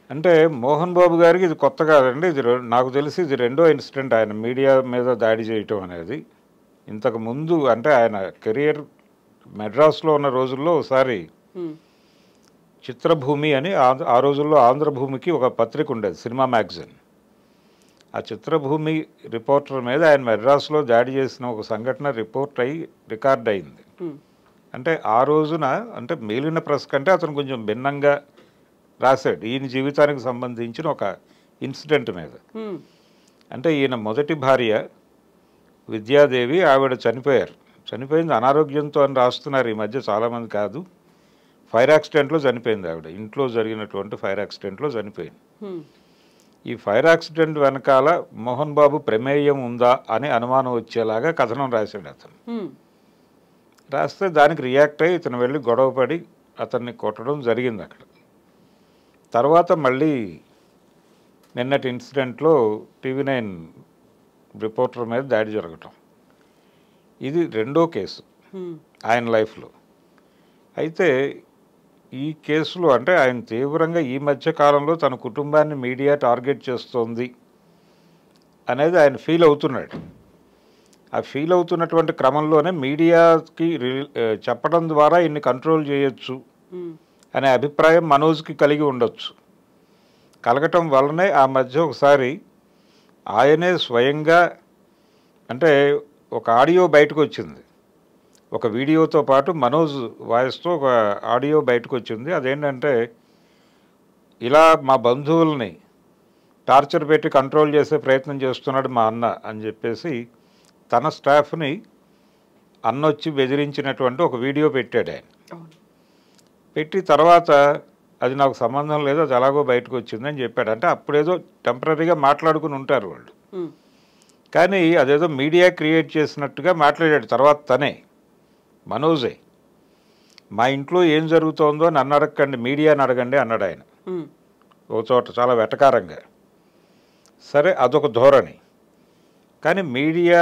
అంటే మోహన్ బాబు గారికి ఇది కొత్త కాదండి. ఇది నాకు తెలిసి ఇది రెండో ఇన్సిడెంట్ ఆయన మీడియా మీద దాడి చేయటం అనేది. ఇంతకు ముందు అంటే ఆయన కెరియర్ మెడ్రాస్లో ఉన్న రోజుల్లో ఒకసారి చిత్రభూమి అని ఆ రోజుల్లో ఆంధ్రభూమికి ఒక పత్రిక ఉండేది, సినిమా మ్యాగజైన్. ఆ చిత్రభూమి రిపోర్టర్ మీద ఆయన మెడ్రాస్లో దాడి చేసిన ఒక సంఘటన రిపోర్ట్ అయ్యి రికార్డ్ అయింది. అంటే ఆ రోజున అంటే మిగిలిన ప్రెస్ కంటే అతను కొంచెం భిన్నంగా రాశాడు ఈయన జీవితానికి సంబంధించిన ఒక ఇన్సిడెంట్ మీద. అంటే ఈయన మొదటి భార్య విద్యాదేవి, ఆవిడ చనిపోయింది అనారోగ్యంతో అని రాస్తున్నారు ఈ మధ్య చాలామంది. కాదు, ఫైర్ యాక్సిడెంట్లో చనిపోయింది ఆవిడ. ఇంట్లో జరిగినటువంటి ఫైర్ యాక్సిడెంట్లో చనిపోయింది. ఈ ఫైర్ యాక్సిడెంట్ వెనకాల మోహన్ బాబు ప్రమేయం ఉందా అని అనుమానం వచ్చేలాగా కథనం రాశాడు అతను. రాస్తే దానికి రియాక్ట్ అయ్యి ఇతను వెళ్ళి గొడవపడి అతన్ని కొట్టడం జరిగింది అక్కడ. తర్వాత మళ్ళీ నిన్నటి ఇన్సిడెంట్లో TV9 రిపోర్టర్ మీద దాడి జరగటం, ఇది రెండో కేసు ఆయన లైఫ్లో. అయితే ఈ కేసులో అంటే ఆయన తీవ్రంగా ఈ మధ్య కాలంలో తన కుటుంబాన్ని మీడియా టార్గెట్ చేస్తోంది అనేది ఆయన ఫీల్ అవుతున్నాడు. ఆ ఫీల్ అవుతున్నటువంటి క్రమంలోనే మీడియాకి చెప్పడం ద్వారా ఇన్ని కంట్రోల్ చేయొచ్చు అనే అభిప్రాయం మనోజ్కి కలిగి ఉండొచ్చు. కలగటం వల్లనే ఆ మధ్య ఒకసారి ఆయనే స్వయంగా అంటే ఒక ఆడియో బయటకు వచ్చింది, ఒక వీడియోతో పాటు మనోజ్ వాయిస్తో ఒక ఆడియో బయటకు వచ్చింది. అదేంటంటే, ఇలా మా బంధువుల్ని టార్చర్ పెట్టి కంట్రోల్ చేసే ప్రయత్నం చేస్తున్నాడు మా అన్న అని చెప్పేసి తన స్టాఫ్ని అన్నొచ్చి బెదిరించినటువంటి ఒక వీడియో పెట్టాడు ఆయన. పెట్టి తర్వాత అది నాకు సంబంధం లేదు, అది ఎలాగో బయటకు వచ్చిందని చెప్పాడు. అంటే అప్పుడేదో టెంపరీగా మాట్లాడుకుని ఉంటారు వాళ్ళు, కానీ అదేదో మీడియా క్రియేట్ చేసినట్టుగా మాట్లాడాడు. తర్వాత తనే మనోజే మా ఇంట్లో ఏం జరుగుతోందో నన్ను అడగండి, మీడియాని అడగండి అన్నాడు ఆయన ఒక చోట చాలా వెటకారంగా. సరే, అదొక ధోరణి. కానీ మీడియా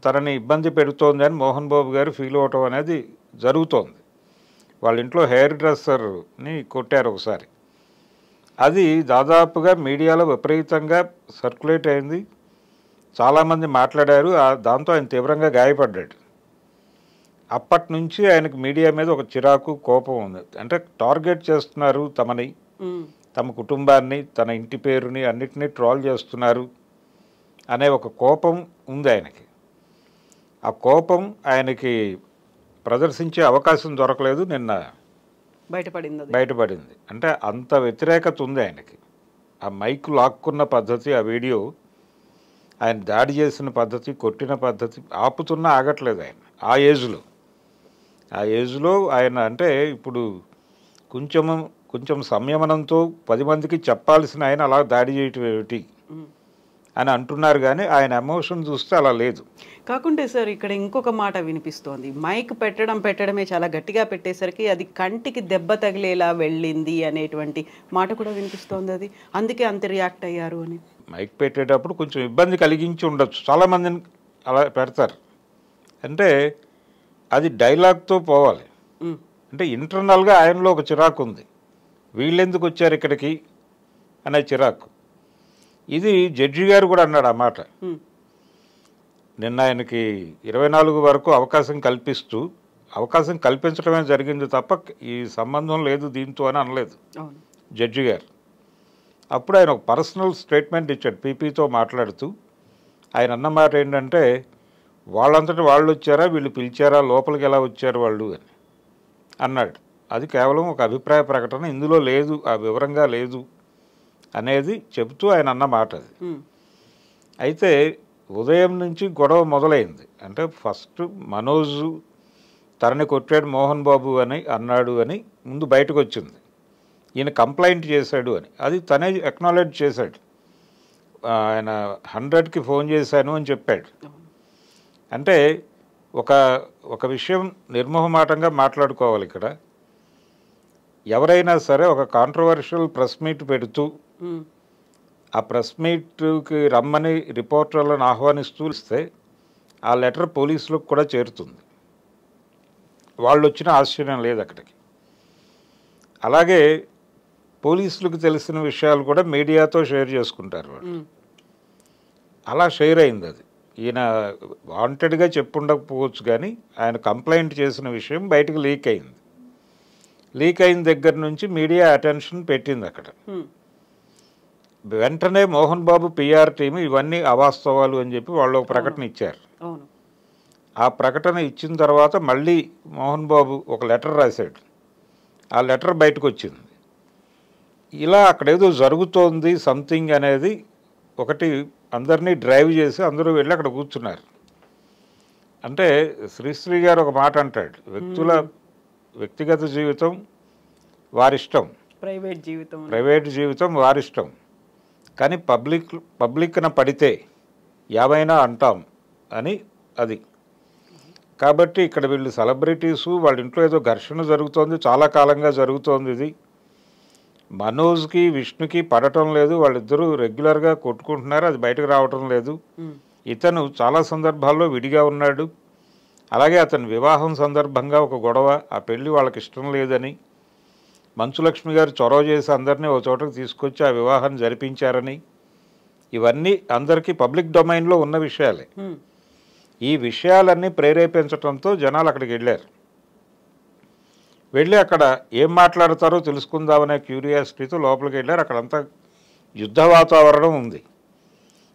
తనని ఇబ్బంది పెడుతోంది అని మోహన్ బాబు గారు ఫీల్ అవటం అనేది జరుగుతోంది. వాళ్ళ ఇంట్లో హెయిర్ డ్రెస్సర్ని కొట్టారు ఒకసారి, అది దాదాపుగా మీడియాలో విపరీతంగా సర్క్యులేట్ అయింది, చాలామంది మాట్లాడారు. దాంతో ఆయన తీవ్రంగా గాయపడ్డాడు. అప్పటి నుంచి ఆయనకు మీడియా మీద ఒక చిరాకు, కోపం ఉంది. అంటే టార్గెట్ చేస్తున్నారు తమని, తమ కుటుంబాన్ని, తన ఇంటి పేరుని అన్నిటినీ ట్రోల్ చేస్తున్నారు అనే ఒక కోపం ఉంది ఆయనకి. ఆ కోపం ఆయనకి ప్రదర్శించే అవకాశం దొరకలేదు, నిన్న బయటపడింది. అంటే అంత వ్యతిరేకత ఉంది ఆయనకి. ఆ మైక్ లాక్కున్న పద్ధతి, ఆ వీడియో, ఆయన దాడి చేసిన పద్ధతి, కొట్టిన పద్ధతి ఆపుతున్నా ఆగట్లేదు ఆయన. ఆ ఏజ్లో ఆయన అంటే ఇప్పుడు కొంచెం సంయమనంతో 10 మందికి చెప్పాల్సిన ఆయన అలా దాడి చేయటం ఏమిటి అని అంటున్నారు, కానీ ఆయన ఎమోషన్ చూస్తే అలా లేదు. కాకుంటే సార్, ఇక్కడ ఇంకొక మాట వినిపిస్తోంది, మైక్ పెట్టడమే చాలా గట్టిగా పెట్టేసరికి అది కంటికి దెబ్బ తగిలేలా వెళ్ళింది అనేటువంటి మాట కూడా వినిపిస్తోంది. అది అందుకే అంత రియాక్ట్ అయ్యారు అని. మైక్ పెట్టేటప్పుడు కొంచెం ఇబ్బంది కలిగించి ఉండొచ్చు, చాలామందిని అలా పెడతారు. అంటే అది డైలాగ్తో పోవాలి. అంటే ఇంటర్నల్గా ఆయనలో ఒక చిరాకు ఉంది, వీళ్ళెందుకు వచ్చారు ఇక్కడికి అనే చిరాకు. ఇది జడ్జి గారు కూడా అన్నాడు ఆ మాట. నిన్న ఆయనకి 24 వరకు అవకాశం కల్పించడమే జరిగింది తప్ప ఈ సంబంధం లేదు దీంతో అని అనలేదు జడ్జి గారు. అప్పుడు ఆయన ఒక పర్సనల్ స్టేట్మెంట్ ఇచ్చాడు పీపీతో మాట్లాడుతూ. ఆయన అన్న మాట ఏంటంటే, వాళ్ళంతటి వాళ్ళు వచ్చారా, వీళ్ళు పిలిచారా, లోపలికి ఎలా వచ్చారు వాళ్ళు అని అన్నాడు. అది కేవలం ఒక అభిప్రాయ ప్రకటన, ఇందులో లేదు, ఆ వివరంగా లేదు అనేది చెబుతూ ఆయన అన్న మాట అది. అయితే ఉదయం నుంచి గొడవ మొదలైంది. అంటే ఫస్ట్ మనోజ్ తనని కొట్టాడు మోహన్ బాబు అని అన్నాడు అని ముందు బయటకు వచ్చింది, ఈయన కంప్లైంట్ చేశాడు అని. అది తనే అక్నాలెడ్జ్ చేశాడు, ఆయన 100కి ఫోన్ చేశాను అని చెప్పాడు. అంటే ఒక విషయం నిర్మోహమాటంగా మాట్లాడుకోవాలి ఇక్కడ. ఎవరైనా సరే ఒక కాంట్రవర్షియల్ ప్రెస్ మీట్ పెడుతూ ఆ ప్రెస్ మీట్కి రమ్మని రిపోర్టర్లను ఆహ్వానిస్తూ ఇస్తే ఆ లెటర్ పోలీసులకు కూడా చేరుతుంది, వాళ్ళు వచ్చిన ఆశ్చర్యం లేదు అక్కడికి. అలాగే పోలీసులకు తెలిసిన విషయాలు కూడా మీడియాతో షేర్ చేసుకుంటారు వాళ్ళు. అలా షేర్ అయింది అది. ఈయన వాంటెడ్గా చెప్పుండకపోవచ్చు, కానీ ఆయన కంప్లైంట్ చేసిన విషయం బయటకు లీక్ అయింది. లీక్ అయిన దగ్గర నుంచి మీడియా అటెన్షన్ పెట్టింది అక్కడ. వెంటనే మోహన్ బాబు పిఆర్ టీం ఇవన్నీ అవాస్తవాలు అని చెప్పి వాళ్ళు ఒక ప్రకటన ఇచ్చారు. ఆ ప్రకటన ఇచ్చిన తర్వాత మళ్ళీ మోహన్ బాబు ఒక లెటర్ రాశాడు. ఆ లెటర్ బయటకు వచ్చింది. ఇలా అక్కడేదో జరుగుతోంది సంథింగ్ అనేది ఒకటి అందరినీ డ్రైవ్ చేసి అందరూ వెళ్ళి అక్కడ కూర్చున్నారు. అంటే శ్రీశ్రీ గారు ఒక మాట అంటాడు, వ్యక్తిగత జీవితం వారిష్టం, ప్రైవేట్ జీవితం వారిష్టం, కానీ పబ్లిక్న పడితే ఏమైనా అంటాం అని అది. కాబట్టి ఇక్కడ వీళ్ళు సెలబ్రిటీసు, వాళ్ళ ఇంట్లో ఏదో ఘర్షణ జరుగుతోంది, చాలా కాలంగా జరుగుతోంది. ఇది మనోజ్కి విష్ణుకి పడటం లేదు, వాళ్ళిద్దరూ రెగ్యులర్గా కొట్టుకుంటున్నారు, అది బయటకు రావటం లేదు. ఇతను చాలా సందర్భాల్లో విడిగా ఉన్నాడు. అలాగే అతని వివాహం సందర్భంగా ఒక గొడవ, ఆ పెళ్ళి వాళ్ళకి ఇష్టం లేదని మంచులక్ష్మి గారు చొరవ చేసి అందరినీ ఒక చోటకు తీసుకొచ్చి ఆ వివాహాన్ని జరిపించారని, ఇవన్నీ అందరికీ పబ్లిక్ డొమైన్లో ఉన్న విషయాలే. ఈ విషయాలన్నీ ప్రేరేపించడంతో జనాలు అక్కడికి వెళ్ళారు. వెళ్ళి అక్కడ ఏం మాట్లాడతారో తెలుసుకుందామనే క్యూరియాసిటీతో లోపలికి వెళ్ళారు. అక్కడంతా యుద్ధ వాతావరణం ఉంది.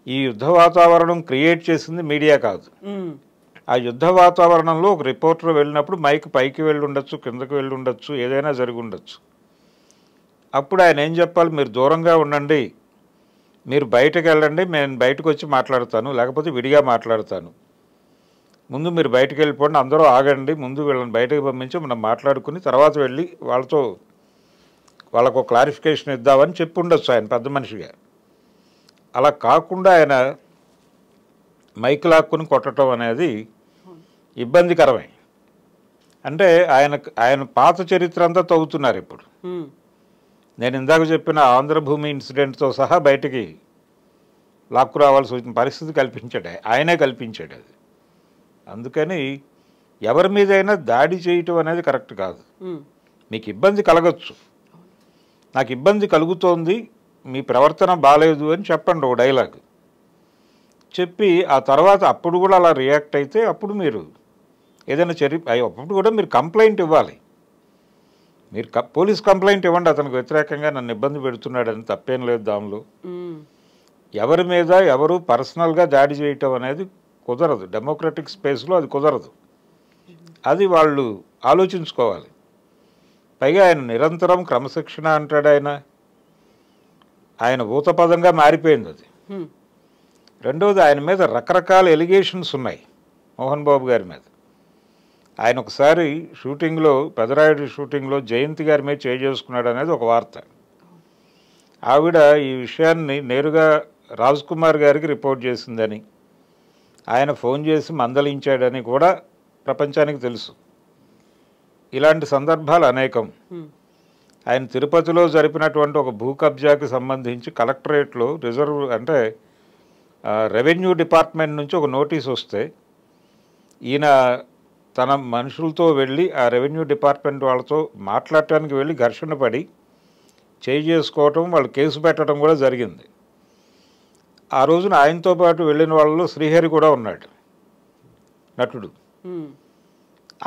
ఈ యుద్ధ వాతావరణం క్రియేట్ చేసింది మీడియా కాదు. ఆ యుద్ధ వాతావరణంలో ఒక రిపోర్టర్ వెళ్ళినప్పుడు మైక్ పైకి వెళ్ళి ఉండొచ్చు, కిందకి వెళ్ళి ఉండొచ్చు, ఏదైనా జరిగి ఉండొచ్చు. అప్పుడు ఆయన ఏం చెప్పాలి, మీరు దూరంగా ఉండండి, మీరు బయటకు వెళ్ళండి, నేను బయటకు వచ్చి మాట్లాడతాను, లేకపోతే విడిగా మాట్లాడతాను, ముందు మీరు బయటకు వెళ్ళిపోండి, అందరూ ఆగండి, ముందు వీళ్ళని బయటకు పంపించి మనం మాట్లాడుకుని తర్వాత వెళ్ళి వాళ్ళకు క్లారిఫికేషన్ ఇద్దామని చెప్పి ఉండొచ్చు ఆయన పెద్ద మనిషిగా. అలా కాకుండా ఆయన మైక్ లాక్కుని కొట్టడం అనేది ఇబ్బందికరమే. అంటే ఆయన పాత చరిత్ర అంతా తవ్వుతున్నారు ఇప్పుడు. నేను ఇందాక చెప్పిన ఆంధ్రభూమి ఇన్సిడెంట్తో సహా బయటికి లాక్కు రావాల్సి వచ్చిన పరిస్థితి కల్పించాడు, ఆయనే కల్పించాడు అది. అందుకని ఎవరి మీదైనా దాడి చేయటం అనేది కరెక్ట్ కాదు. మీకు ఇబ్బంది కలగచ్చు, నాకు ఇబ్బంది కలుగుతోంది, మీ ప్రవర్తన బాగాలేదు అని చెప్పండి, ఒక డైలాగ్ చెప్పి ఆ తర్వాత అప్పుడు కూడా అలా రియాక్ట్ అయితే అప్పుడు మీరు ఏదైనా అప్పుడు కూడా మీరు కంప్లైంట్ ఇవ్వాలి. మీరు పోలీస్ కంప్లైంట్ ఇవ్వండి, అతనికి వ్యతిరేకంగా నన్ను ఇబ్బంది పెడుతున్నాడని, తప్పేం లేదు దానిలో. ఎవరి మీద ఎవరు పర్సనల్గా దాడి చేయటం అనేది కుదరదు, డెమోక్రటిక్ స్పేస్లో అది కుదరదు. అది వాళ్ళు ఆలోచించుకోవాలి. పైగా ఆయన నిరంతరం క్రమశిక్షణ అంటాడు. ఆయన ఊతపదంగా మారిపోయింది అది. రెండవది, ఆయన మీద రకరకాల ఎలిగేషన్స్ ఉన్నాయి మోహన్ బాబు గారి మీద. ఆయన ఒకసారి షూటింగ్లో, పెదరాయుడు షూటింగ్లో జయంతి గారి మీద చేసుకున్నాడు అనేది ఒక వార్త. ఆవిడ ఈ విషయాన్ని నేరుగా రాజ్ కుమార్ గారికి రిపోర్ట్ చేసిందని, ఆయన ఫోన్ చేసి మందలించాడని కూడా ప్రపంచానికి తెలుసు. ఇలాంటి సందర్భాలు అనేకం. ఆయన తిరుపతిలో జరిపినటువంటి ఒక భూ కబ్జాకి సంబంధించి కలెక్టరేట్లో రెవెన్యూ డిపార్ట్మెంట్ నుంచి ఒక నోటీస్ వస్తే ఈయన తన మనుషులతో వెళ్ళి ఆ రెవెన్యూ డిపార్ట్మెంట్ వాళ్ళతో మాట్లాడటానికి వెళ్ళి ఘర్షణ పడి చేసుకోవటం, వాళ్ళు కేసు పెట్టడం కూడా జరిగింది. ఆ రోజున ఆయనతో పాటు వెళ్ళిన వాళ్ళలో శ్రీహరి కూడా ఉన్నాడు, నటుడు.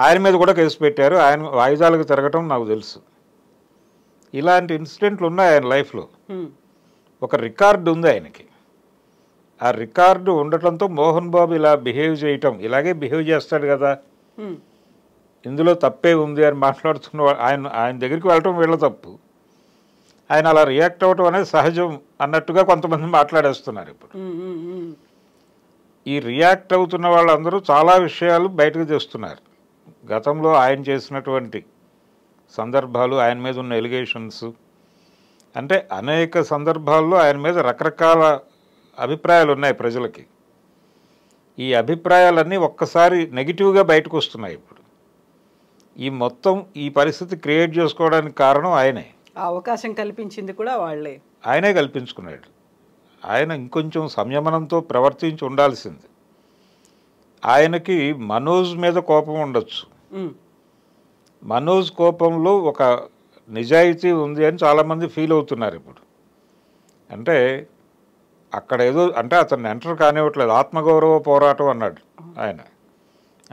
ఆయన మీద కూడా కేసు పెట్టారు. ఆయన వాయిదాలకు తిరగటం నాకు తెలుసు. ఇలాంటి ఇన్సిడెంట్లు ఉన్నాయి ఆయన లైఫ్లో. ఒక రికార్డు ఉంది ఆయనకి. ఆ రికార్డు ఉండటంతో మోహన్ బాబు ఇలా బిహేవ్ చేయటం, ఇలాగే బిహేవ్ చేస్తాడు కదా, ఇందులో తప్పే ఉంది అని మాట్లాడుతున్న ఆయన దగ్గరికి వెళ్ళటం వీళ్ళ తప్పు, ఆయన అలా రియాక్ట్ అవ్వటం అనేది సహజం అన్నట్టుగా కొంతమంది మాట్లాడేస్తున్నారు ఇప్పుడు. ఈ రియాక్ట్ అవుతున్న వాళ్ళందరూ చాలా విషయాలు బయటకు తెస్తున్నారు. గతంలో ఆయన చేసినటువంటి సందర్భాలు, ఆయన మీద ఉన్న ఎలిగేషన్స్, అంటే అనేక సందర్భాల్లో ఆయన మీద రకరకాల అభిప్రాయాలు ఉన్నాయి ప్రజలకి. ఈ అభిప్రాయాలన్నీ ఒక్కసారి నెగిటివ్గా బయటకు వస్తున్నాయి ఇప్పుడు. ఈ పరిస్థితి క్రియేట్ చేసుకోవడానికి కారణం ఆయనే. అవకాశం కల్పించింది కూడా వాళ్ళే, ఆయనే కల్పించుకున్నాడు. ఆయన ఇంకొంచెం సంయమనంతో ప్రవర్తించి ఉండాల్సింది. ఆయనకి మనోజ్ మీద కోపం ఉండొచ్చు. మనోజ్ కోపంలో ఒక నిజాయితీ ఉంది అని చాలామంది ఫీల్ అవుతున్నారు ఇప్పుడు. అంటే అక్కడ ఏదో అంటే అతన్ని ఎంటర్ కానివ్వట్లేదు. ఆత్మగౌరవ పోరాటం అన్నాడు ఆయన.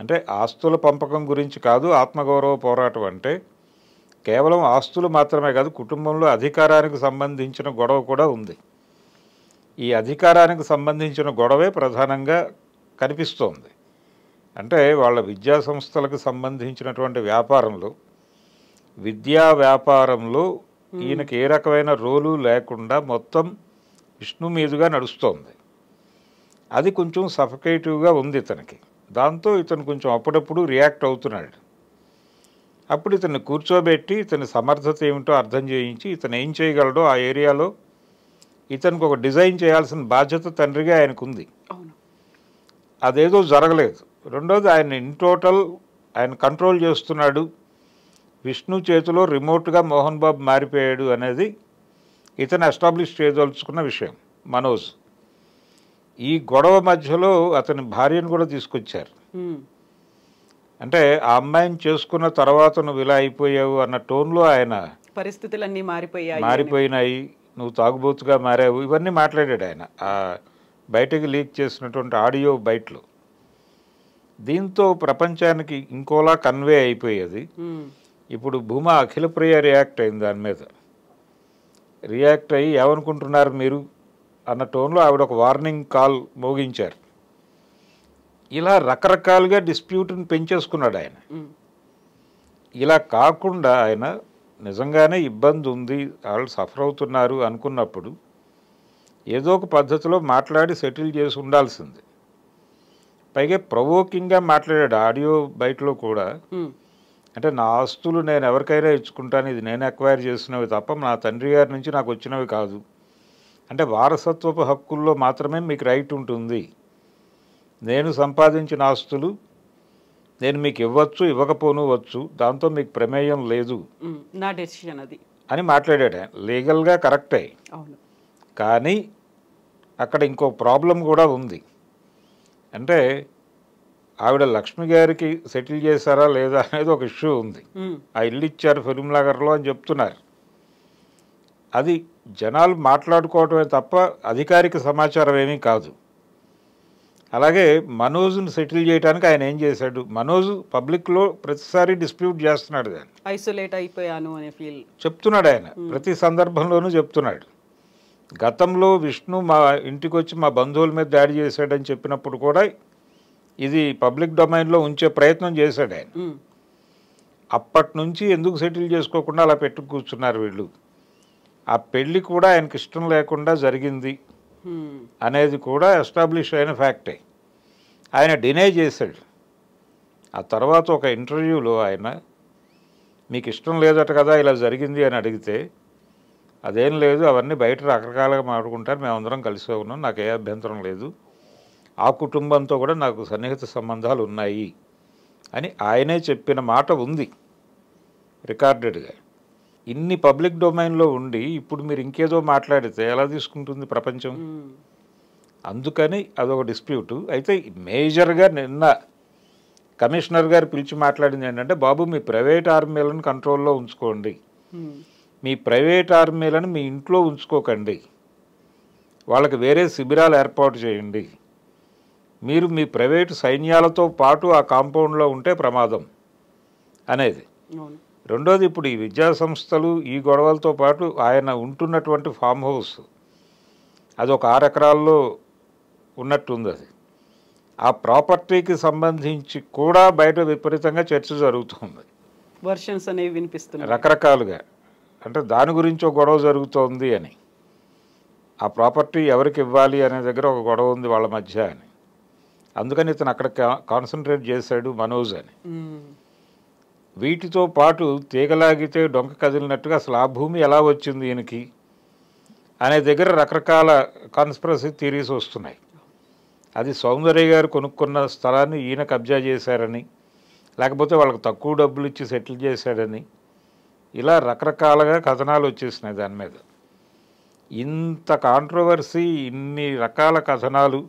అంటే ఆస్తుల పంపకం గురించి కాదు ఆత్మగౌరవ పోరాటం అంటే, కేవలం ఆస్తులు మాత్రమే కాదు, కుటుంబంలో అధికారానికి సంబంధించిన గొడవ కూడా ఉంది. ఈ అధికారానికి సంబంధించిన గొడవే ప్రధానంగా కనిపిస్తోంది. అంటే వాళ్ళ విద్యా సంస్థలకు సంబంధించినటువంటి వ్యాపారంలో, విద్యా వ్యాపారంలో ఈయనకి ఏ రకమైన రోలు లేకుండా మొత్తం విష్ణు మీదుగా నడుస్తోంది. అది కొంచెం సఫకేటివ్గా ఉంది ఇతనికి. దాంతో ఇతను కొంచెం అప్పుడప్పుడు రియాక్ట్ అవుతున్నాడు. అప్పుడు ఇతన్ని కూర్చోబెట్టి ఇతని సమర్థత ఏమిటో అర్థం చేయించి ఇతను ఏం చేయగలడో ఆ ఏరియాలో ఇతనికి ఒక డిజైన్ చేయాల్సిన బాధ్యత తండ్రిగా ఆయనకు ఉంది. అదేదో జరగలేదు. రెండోది ఆయన ఇన్ టోటల్ ఆయన కంట్రోల్ చేస్తున్నాడు. విష్ణు చేతిలో రిమోట్గా మోహన్ బాబు మారిపోయాడు అనేది ఇతను ఎస్టాబ్లిష్ చేయదలుచుకున్న విషయం. మనోజ్ ఈ గొడవ మధ్యలో అతని భార్యను కూడా తీసుకొచ్చారు. అంటే ఆ అమ్మాయిని చేసుకున్న తర్వాత నువ్వు ఇలా అయిపోయావు అన్న టోన్లో ఆయన పరిస్థితులన్నీ మారిపోయినాయి, నువ్వు తాగుబోతుగా మారావు, ఇవన్నీ మాట్లాడాడు ఆయన ఆ బయటకు లీక్ చేసినటువంటి ఆడియో బయటలో. దీంతో ప్రపంచానికి ఇంకోలా కన్వే అయిపోయేది. ఇప్పుడు భూమా అఖిలప్రియ రియాక్ట్ అయింది దాని మీద. రియాక్ట్ అయ్యి ఏమనుకుంటున్నారు మీరు అన్న టోన్లో ఆవిడ ఒక వార్నింగ్ కాల్ మోగించారు. ఇలా రకరకాలుగా డిస్ప్యూట్ని పెంచేసుకున్నాడు ఆయన. ఇలా కాకుండా ఆయన నిజంగానే ఇబ్బంది ఉంది, వాళ్ళు సఫర్ అవుతున్నారు అనుకున్నప్పుడు ఏదో ఒక పద్ధతిలో మాట్లాడి సెటిల్ చేసి ఉండాల్సింది. పైగా ప్రొవోకింగ్గా మాట్లాడాడు ఆడియో బయటలో కూడా. అంటే నా ఆస్తులు నేను ఎవరికైనా ఇచ్చుకుంటాను, ఇది నేను అక్వైర్ చేసినవి తప్ప నా తండ్రి గారి నుంచి నాకు వచ్చినవి కాదు. అంటే వారసత్వపు హక్కుల్లో మాత్రమే మీకు రైట్ ఉంటుంది. నేను సంపాదించిన ఆస్తులు నేను మీకు ఇవ్వచ్చు, ఇవ్వకపోను వచ్చు, దాంతో మీకు ప్రమేయం లేదు, నా డెసిషన్ అది అని మాట్లాడాడు. లీగల్గా కరెక్టే. కానీ అక్కడ ఇంకో ప్రాబ్లం కూడా ఉంది. అంటే ఆవిడ లక్ష్మి గారికి సెటిల్ చేశారా లేదా అనేది ఒక ఇష్యూ ఉంది. ఆ ఇల్లు ఇచ్చారు ఫిల్మ్నగర్లో అని చెప్తున్నారు. అది జనాలు మాట్లాడుకోవటమే తప్ప అధికారిక సమాచారం ఏమీ కాదు. అలాగే మనోజ్ను సెటిల్ చేయడానికి ఆయన ఏం చేశాడు, మనోజ్ పబ్లిక్లో ప్రతిసారి డిస్ప్యూట్ చేస్తున్నాడు, దాన్ని ఐసోలేట్ అయిపోయాను అనే ఫీల్ చెప్తున్నాడు ఆయన. ప్రతి సందర్భంలోనూ చెప్తున్నాడు. గతంలో విష్ణు మా ఇంటికి వచ్చి మా బంధువుల మీద దాడి చేశాడని చెప్పినప్పుడు కూడా ఇది పబ్లిక్ డొమైన్లో ఉంచే ప్రయత్నం చేశాడు ఆయన. అప్పటి నుంచి ఎందుకు సెటిల్ చేసుకోకుండా అలా పెట్టు కూర్చున్నారు వీళ్ళు. ఆ పెళ్ళి కూడా ఆయనకి ఇష్టం లేకుండా జరిగింది అనేది కూడా ఎస్టాబ్లిష్ అయిన ఫ్యాక్టే. ఆయన డినై చేశాడు. ఆ తర్వాత ఒక ఇంటర్వ్యూలో ఆయన మీకు ఇష్టం లేదట కదా ఇలా జరిగింది అని అడిగితే, అదేం లేదు, అవన్నీ బయట రకరకాలుగా మాట్లాడుకుంటారు, మేమందరం కలిసే ఉన్నాం, నాకు ఏ అభ్యంతరం లేదు, ఆ కుటుంబంతో కూడా నాకు సన్నిహిత సంబంధాలు ఉన్నాయి అని ఆయనే చెప్పిన మాట ఉంది రికార్డెడ్గా. ఇన్ని పబ్లిక్ డొమైన్లో ఉండి ఇప్పుడు మీరు ఇంకేదో మాట్లాడితే ఎలా తీసుకుంటుంది ప్రపంచం? అందుకని అదొక డిస్ప్యూటు. అయితే మేజర్గా నిన్న కమిషనర్ గారు పిలిచి మాట్లాడింది ఏంటంటే, బాబు మీ ప్రైవేట్ ఆర్మీలను కంట్రోల్లో ఉంచుకోండి, మీ ప్రైవేట్ ఆర్మీలను మీ ఇంట్లో ఉంచుకోకండి, వాళ్ళకి వేరే శిబిరాలు ఏర్పాటు చేయండి, మీరు మీ ప్రైవేటు సైన్యాలతో పాటు ఆ కాంపౌండ్లో ఉంటే ప్రమాదం అనేది. రెండోది, ఇప్పుడు ఈ విద్యా సంస్థలు ఈ గొడవలతో పాటు ఆయన ఉంటున్నటువంటి ఫామ్ హౌస్ అది ఒక 6 ఎకరాల్లో ఉన్నట్టుంది. అది ఆ ప్రాపర్టీకి సంబంధించి కూడా బయట విపరీతంగా చర్చ జరుగుతుంది, వర్షన్స్ అనేవి వినిపిస్తున్నాయి రకరకాలుగా. అంటే దాని గురించి ఒక గొడవ జరుగుతోంది అని, ఆ ప్రాపర్టీ ఎవరికి ఇవ్వాలి అనే దగ్గర ఒక గొడవ ఉంది వాళ్ళ మధ్య అని. అందుకని ఇతను అక్కడ కాన్సన్ట్రేట్ చేశాడు మనోజ్ అని. వీటితో పాటు తీగలాగితే డొంక కదిలినట్టుగా అసలు ఆ భూమి ఎలా వచ్చింది ఈయనకి అనే దగ్గర రకరకాల కాన్స్పిరసీ థియరీస్ వస్తున్నాయి. అది సౌందర్య గారు కొనుక్కున్న స్థలాన్ని ఈయన కబ్జా చేశారని, లేకపోతే వాళ్ళకి తక్కువ డబ్బులు ఇచ్చి సెటిల్ చేశాడని, ఇలా రకరకాలుగా కథనాలు వచ్చేసినాయి దాని మీద. ఇంత కాంట్రవర్సీ, ఇన్ని రకాల కథనాలు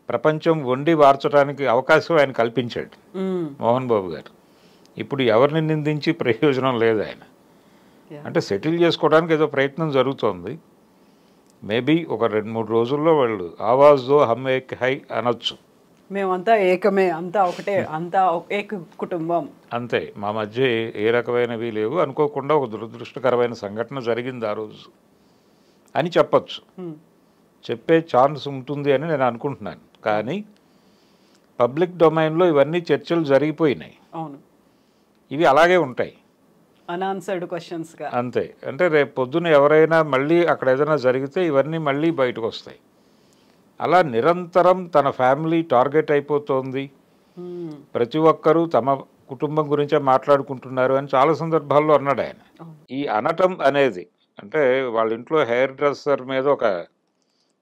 ప్రపంచం వండి వార్చడానికి అవకాశం ఆయన కల్పించాడు మోహన్ బాబు గారు. ఇప్పుడు ఎవరిని నిందించి ప్రయోజనం లేదు ఆయన. అంటే సెటిల్ చేసుకోవడానికి ఏదో ప్రయత్నం జరుగుతోంది. మేబీ ఒక 2-3 రోజుల్లో వాళ్ళు ఆవాజ్దో హమ్ ఏక్ హై అనొచ్చు. మేమంతా ఏకమే, అంతా ఒకటే, అంతా ఏక కుటుంబం. అంతే, మా మధ్య ఏ రకమైనవి లేవు, అనుకోకుండా ఒక దురదృష్టకరమైన సంఘటన జరిగింది ఆ రోజు అని చెప్పచ్చు. చెప్పే ఛాన్స్ ఉంటుంది అని నేను అనుకుంటున్నాను. కానీ పబ్లిక్ డొమైన్లో ఇవన్నీ చర్చలు జరిగిపోయినాయి. అవును, ఇవి అలాగే ఉంటాయి, అన్ఆన్సర్డ్ క్వశ్చన్స్గా. అంతే. అంటే రేపు పొద్దున ఎవరైనా మళ్ళీ అక్కడ ఏదైనా జరిగితే ఇవన్నీ మళ్ళీ బయటకు వస్తాయి. అలా నిరంతరం తన ఫ్యామిలీ టార్గెట్ అయిపోతుంది, ప్రతి ఒక్కరూ తమ కుటుంబం గురించే మాట్లాడుకుంటున్నారు అని చాలా సందర్భాల్లో అన్నాడు ఆయన. ఈ అనటం అనేది అంటే వాళ్ళ ఇంట్లో హెయిర్ డ్రెస్సర్ మీద ఒక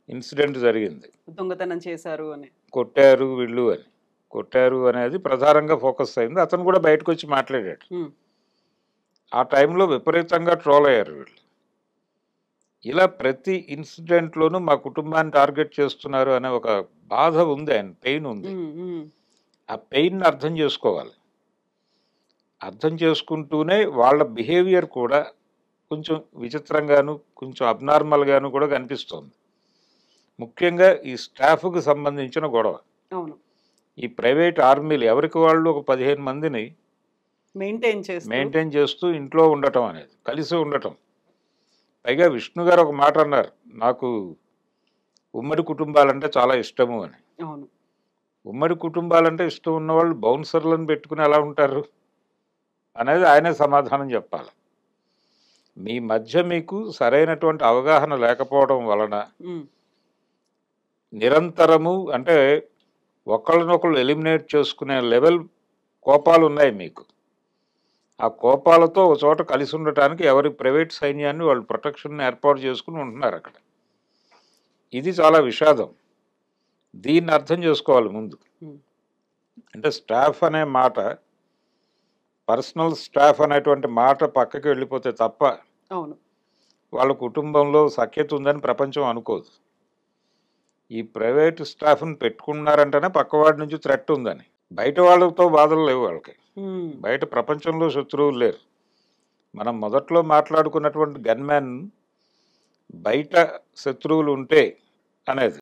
ఇన్సిడెంట్ జరిగింది, దొంగతనం చేశారు అని, కొట్టారు వీళ్ళు అని. కొట్టారు అనేది ప్రధానంగా ఫోకస్ అయింది. అతను కూడా బయటకు వచ్చి మాట్లాడాడు. ఆ టైంలో విపరీతంగా ట్రోల్ అయ్యారు వీళ్ళు. ఇలా ప్రతి ఇన్సిడెంట్లోనూ మా కుటుంబాన్ని టార్గెట్ చేస్తున్నారు అనే ఒక బాధ ఉంది, ఆయన పెయిన్ ఉంది. ఆ పెయిన్ని అర్థం చేసుకోవాలి. అర్థం చేసుకుంటూనే వాళ్ళ బిహేవియర్ కూడా కొంచెం విచిత్రంగాను, కొంచెం అబ్నార్మల్గాను కూడా కనిపిస్తుంది. ముఖ్యంగా ఈ స్టాఫ్కి సంబంధించిన గొడవ. అవును, ఈ ప్రైవేట్ ఆర్మీలు ఎవరికి వాళ్ళు ఒక 15 మందిని మెయింటైన్ చేస్తూ ఇంట్లో ఉండటం అనేది, కలిసి ఉండటం. పైగా విష్ణు గారు ఒక మాట అన్నారు, నాకు ఉమ్మడి కుటుంబాలంటే చాలా ఇష్టము అని. ఉమ్మడి కుటుంబాలంటే ఇష్టం ఉన్నవాళ్ళు బౌన్సర్లను పెట్టుకుని ఎలా ఉంటారు అనేది ఆయనే సమాధానం చెప్పాలి. మీ మధ్య మీకు సరైనటువంటి అవగాహన లేకపోవడం వలన నిరంతరము అంటే ఒకళ్ళనొకళ్ళు ఎలిమినేట్ చేసుకునే లెవెల్ కోపాలు ఉన్నాయి మీకు. ఆ కోపాలతో ఒక చోట కలిసి ఉండటానికి ఎవరి ప్రైవేట్ సైన్యాన్ని వాళ్ళు ప్రొటెక్షన్ ఏర్పాటు చేసుకుని ఉంటున్నారు అక్కడ. ఇది చాలా విషాదం. దీన్ని అర్థం చేసుకోవాలి ముందు. అంటే స్టాఫ్ అనే మాట, పర్సనల్ స్టాఫ్ అనేటువంటి మాట పక్కకి వెళ్ళిపోతే తప్ప వాళ్ళ కుటుంబంలో సఖ్యత ఉందని ప్రపంచం అనుకోదు. ఈ ప్రైవేట్ స్టాఫ్ని పెట్టుకున్నారంటేనే పక్కవాడి నుంచి థ్రెట్ ఉందని. బయట వాళ్ళతో బాధలు లేవు వాళ్ళకి, బయట ప్రపంచంలో శత్రువులు లేరు. మనం మొదట్లో మాట్లాడుకున్నటువంటి గన్మ్యాన్ బయట శత్రువులు ఉంటే అనేది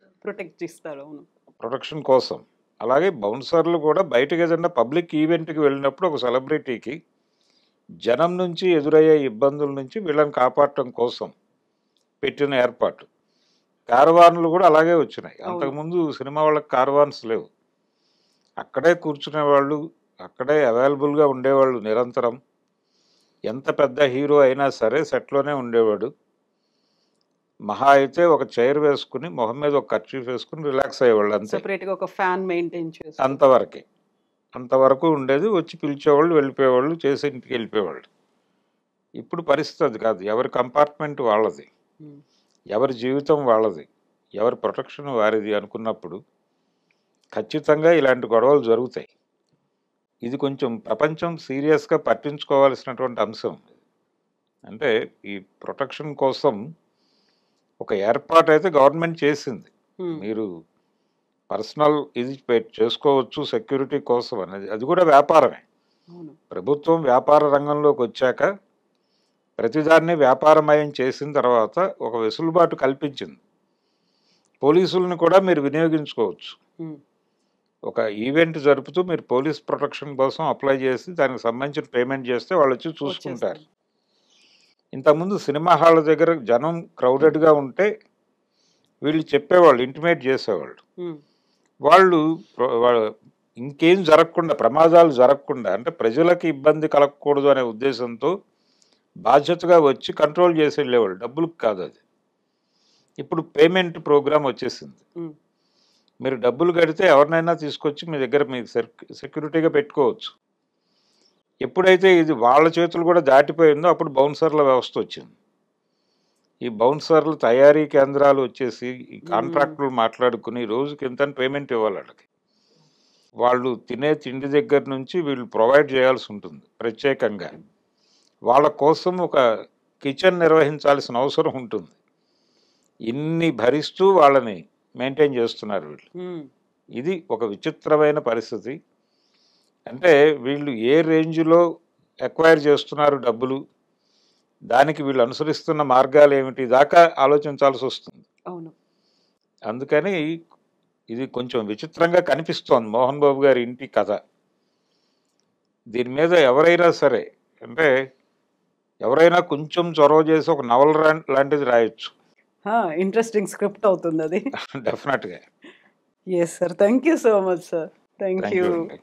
ప్రొటెక్షన్ కోసం. అలాగే బౌన్సర్లు కూడా బయటకు ఏదైనా పబ్లిక్ ఈవెంట్కి వెళ్ళినప్పుడు ఒక సెలబ్రిటీకి జనం నుంచి ఎదురయ్యే ఇబ్బందుల నుంచి వీళ్ళని కాపాడటం కోసం పెట్టిన ఏర్పాటు. కారవాన్లు కూడా అలాగే వచ్చినాయి. అంతకుముందు సినిమా వాళ్ళకి కారవాన్స్ లేవు. అక్కడే కూర్చునేవాళ్ళు, అక్కడే అవైలబుల్గా ఉండేవాళ్ళు నిరంతరం. ఎంత పెద్ద హీరో అయినా సరే సెట్లోనే ఉండేవాడు. మహా అయితే ఒక చైర్ వేసుకుని మొహం మీద ఒక కర్చీఫ్ వేసుకుని రిలాక్స్ అయ్యేవాళ్ళు, అంతే. ఒక ఫ్యాన్ మెయింటైన్ చేసి అంతవరకు ఉండేది. వచ్చి పిలిచేవాళ్ళు, వెళ్ళిపోయేవాళ్ళు, చేసి ఇంటికి వెళ్ళిపోయేవాళ్ళు. ఇప్పుడు పరిస్థితి అది కాదు. ఎవరి కంపార్ట్మెంట్ వాళ్ళది, ఎవరి జీవితం వాళ్ళది, ఎవరి ప్రొటెక్షన్ వారిది అనుకున్నప్పుడు ఖచ్చితంగా ఇలాంటి గొడవలు జరుగుతాయి. ఇది కొంచెం ప్రపంచం సీరియస్గా పట్టించుకోవాల్సినటువంటి అంశం. అంటే ఈ ప్రొటెక్షన్ కోసం ఒక ఏర్పాటు అయితే గవర్నమెంట్ చేసింది. మీరు పర్సనల్ ఇది చేసుకోవచ్చు సెక్యూరిటీ కోసం అనేది, అది కూడా వ్యాపారమే. ప్రభుత్వం వ్యాపార రంగంలోకి వచ్చాక ప్రతిదాన్ని వ్యాపారమయం చేసిన తర్వాత ఒక వెసులుబాటు కల్పించింది. పోలీసులను కూడా మీరు వినియోగించుకోవచ్చు. ఒక ఈవెంట్ జరుపుతూ మీరు పోలీస్ ప్రొటెక్షన్ కోసం అప్లై చేసి దానికి సంబంధించిన పేమెంట్ చేస్తే వాళ్ళు వచ్చి చూసుకుంటారు. ఇంతకుముందు సినిమా హాళ్ళ దగ్గర జనం క్రౌడెడ్గా ఉంటే వీళ్ళు చెప్పేవాళ్ళు, ఇంటిమేట్ చేసేవాళ్ళు. వాళ్ళు ఇంకేం జరగకుండా, ప్రమాదాలు జరగకుండా, అంటే ప్రజలకి ఇబ్బంది కలగకూడదు అనే ఉద్దేశంతో బాధ్యతగా వచ్చి కంట్రోల్ చేసి వెళ్ళేవాళ్ళు, డబ్బులకు కాదు అది. ఇప్పుడు పేమెంట్ ప్రోగ్రామ్ వచ్చేసింది. మీరు డబ్బులు కడితే ఎవరినైనా తీసుకొచ్చి మీ దగ్గర మీకు సెక్యూరిటీగా పెట్టుకోవచ్చు. ఎప్పుడైతే ఇది వాళ్ళ చేతులు కూడా దాటిపోయిందో అప్పుడు బౌన్సర్ల వ్యవస్థ వచ్చింది. ఈ బౌన్సర్లు తయారీ కేంద్రాలు వచ్చేసి ఈ కాంట్రాక్టులు మాట్లాడుకుని రోజుకి ఎంత పేమెంట్ ఇవ్వాలి వాళ్ళకి. వాళ్ళు తినే తిండి దగ్గర నుంచి వీళ్ళు ప్రొవైడ్ చేయాల్సి ఉంటుంది ప్రత్యేకంగా. వాళ్ళ కోసం ఒక కిచెన్ నిర్వహించాల్సిన అవసరం ఉంటుంది. ఇన్ని భరిస్తూ వాళ్ళని మెయింటైన్ చేస్తున్నారు వీళ్ళు. ఇది ఒక విచిత్రమైన పరిస్థితి. అంటే వీళ్ళు ఏ రేంజ్లో ఎక్వైర్ చేస్తున్నారు డబ్బులు, దానికి వీళ్ళు అనుసరిస్తున్న మార్గాలు ఏమిటి దాకా ఆలోచించాల్సి వస్తుంది. అవును. అందుకని ఇది కొంచెం విచిత్రంగా కనిపిస్తోంది మోహన్ బాబు గారి ఇంటి కథ. దీని మీద ఎవరైనా సరే, అంటే ఎవరైనా కొంచెం చొరవ చేసి ఒక నవల లాంటిది రాయొచ్చు. ఇంట్రెస్టింగ్ స్క్రిప్ట్ అవుతుంది అది. డెఫినెట్గా. Yes sir, thank you so much sir. Thank thank you. You అండి.